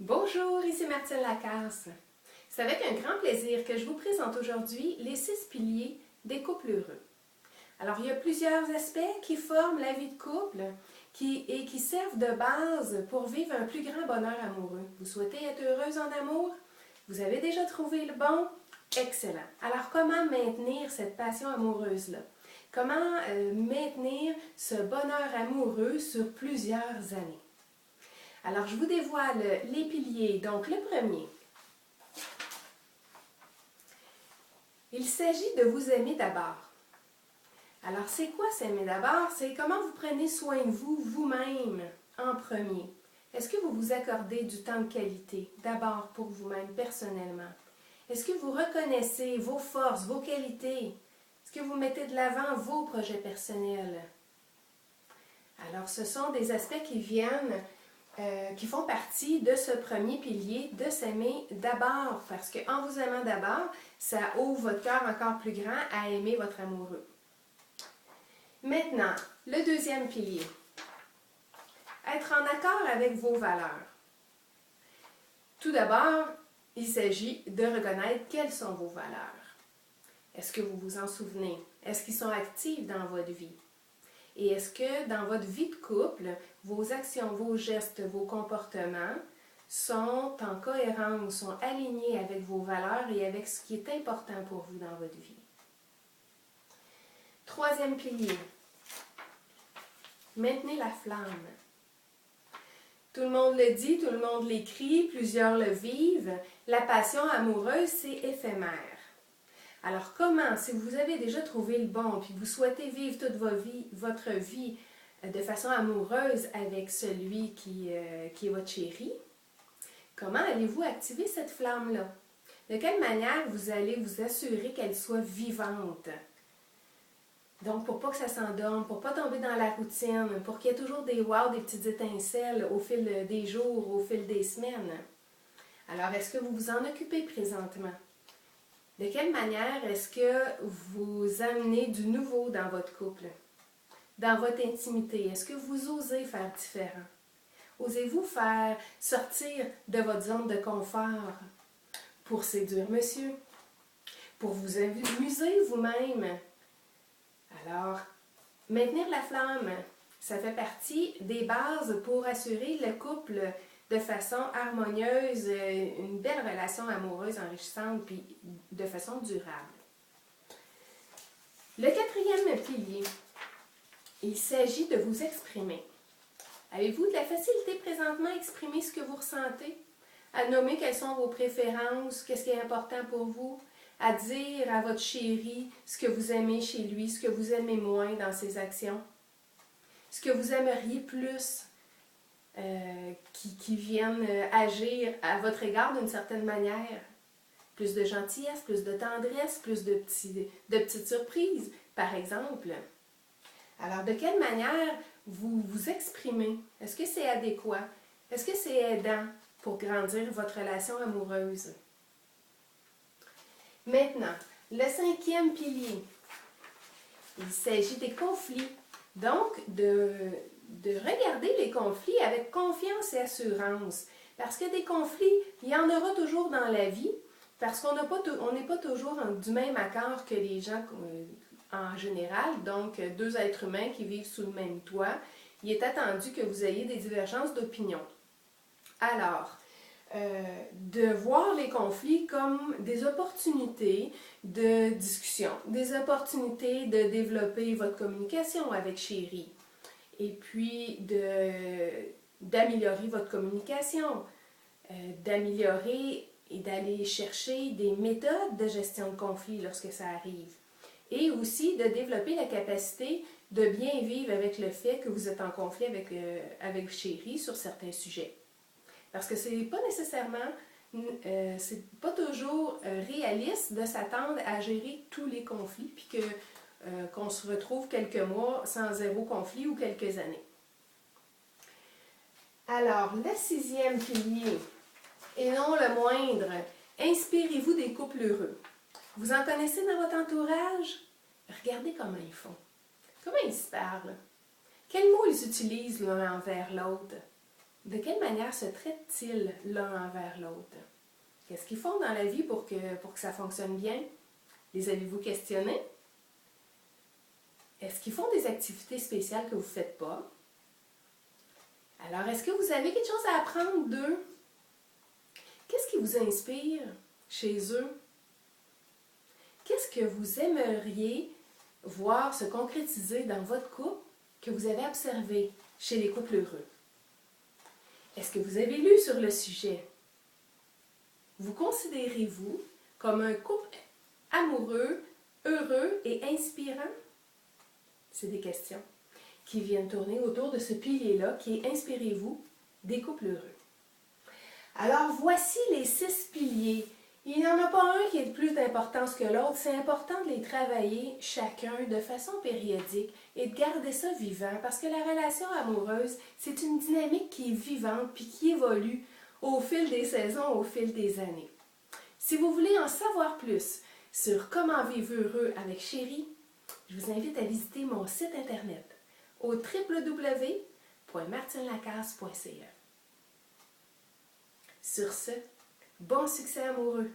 Bonjour, ici Martine Lacasse. C'est avec un grand plaisir que je vous présente aujourd'hui les 6 piliers des couples heureux. Alors, il y a plusieurs aspects qui forment la vie de couple et qui servent de base pour vivre un plus grand bonheur amoureux. Vous souhaitez être heureuse en amour? Vous avez déjà trouvé le bon? Excellent. Alors, comment maintenir cette passion amoureuse-là? Comment maintenir ce bonheur amoureux sur plusieurs années? Alors, je vous dévoile les piliers. Donc, le premier, il s'agit de vous aimer d'abord. Alors, c'est quoi s'aimer d'abord? C'est comment vous prenez soin de vous, vous-même, en premier. Est-ce que vous vous accordez du temps de qualité, d'abord pour vous-même, personnellement? Est-ce que vous reconnaissez vos forces, vos qualités? Est-ce que vous mettez de l'avant vos projets personnels? Alors, ce sont des aspects qui font partie de ce premier pilier, de s'aimer d'abord, parce qu'en vous aimant d'abord, ça ouvre votre cœur encore plus grand à aimer votre amoureux. Maintenant, le deuxième pilier, être en accord avec vos valeurs. Tout d'abord, il s'agit de reconnaître quelles sont vos valeurs. Est-ce que vous vous en souvenez? Est-ce qu'ils sont actifs dans votre vie? Et est-ce que dans votre vie de couple, vos actions, vos gestes, vos comportements sont en cohérence, sont alignés avec vos valeurs et avec ce qui est important pour vous dans votre vie? Troisième pilier, maintenez la flamme. Tout le monde le dit, tout le monde l'écrit, plusieurs le vivent. La passion amoureuse, c'est éphémère. Alors comment, si vous avez déjà trouvé le bon, puis vous souhaitez vivre toute votre vie de façon amoureuse avec celui qui est votre chéri, comment allez-vous activer cette flamme-là? De quelle manière vous allez vous assurer qu'elle soit vivante? Donc, pour pas que ça s'endorme, pour pas tomber dans la routine, pour qu'il y ait toujours des wow, des petites étincelles au fil des jours, au fil des semaines. Alors, est-ce que vous vous en occupez présentement? De quelle manière est-ce que vous amenez du nouveau dans votre couple, dans votre intimité? Est-ce que vous osez faire différent? Osez-vous faire sortir de votre zone de confort pour séduire monsieur, pour vous amuser vous-même? Alors, maintenir la flamme, ça fait partie des bases pour assurer le couple de façon harmonieuse, une belle relation amoureuse enrichissante, puis de façon durable. Le quatrième pilier, il s'agit de vous exprimer. Avez-vous de la facilité présentement à exprimer ce que vous ressentez? À nommer quelles sont vos préférences, qu'est-ce qui est important pour vous? À dire à votre chéri ce que vous aimez chez lui, ce que vous aimez moins dans ses actions? Ce que vous aimeriez plus? Qui viennent agir à votre égard d'une certaine manière. Plus de gentillesse, plus de tendresse, plus de petites surprises, par exemple. Alors, de quelle manière vous vous exprimez? Est-ce que c'est adéquat? Est-ce que c'est aidant pour grandir votre relation amoureuse? Maintenant, le cinquième pilier, il s'agit des conflits. Donc, de regarder les conflits avec confiance et assurance. Parce que des conflits, il y en aura toujours dans la vie, parce qu'on n'est pas toujours du même accord que les gens en général. Donc, deux êtres humains qui vivent sous le même toit, il est attendu que vous ayez des divergences d'opinion. Alors, de voir les conflits comme des opportunités de discussion, des opportunités de développer votre communication avec chéri. Et puis d'améliorer votre communication, d'améliorer et d'aller chercher des méthodes de gestion de conflit lorsque ça arrive. Et aussi de développer la capacité de bien vivre avec le fait que vous êtes en conflit avec chéri sur certains sujets. Parce que c'est pas nécessairement, c'est pas toujours réaliste de s'attendre à gérer tous les conflits, puis qu'on se retrouve quelques mois sans zéro conflit ou quelques années. Alors, le sixième pilier, et non le moindre, inspirez-vous des couples heureux. Vous en connaissez dans votre entourage? Regardez comment ils font. Comment ils se parlent? Quels mots ils utilisent l'un envers l'autre? De quelle manière se traitent-ils l'un envers l'autre? Qu'est-ce qu'ils font dans la vie pour que ça fonctionne bien? Les avez-vous questionnés? Est-ce qu'ils font des activités spéciales que vous ne faites pas? Alors, est-ce que vous avez quelque chose à apprendre d'eux? Qu'est-ce qui vous inspire chez eux? Qu'est-ce que vous aimeriez voir se concrétiser dans votre couple que vous avez observé chez les couples heureux? Est-ce que vous avez lu sur le sujet? Vous considérez-vous comme un couple amoureux, heureux et inspirant? C'est des questions qui viennent tourner autour de ce pilier-là qui est Inspirez-vous des couples heureux. Alors voici les 6 piliers. Il n'y en a pas un qui est de plus d'importance que l'autre. C'est important de les travailler chacun de façon périodique et de garder ça vivant parce que la relation amoureuse, c'est une dynamique qui est vivante puis qui évolue au fil des saisons, au fil des années. Si vous voulez en savoir plus sur comment vivre heureux avec Chérie, je vous invite à visiter mon site internet au www.martinelacasse.ca. Sur ce, bon succès amoureux!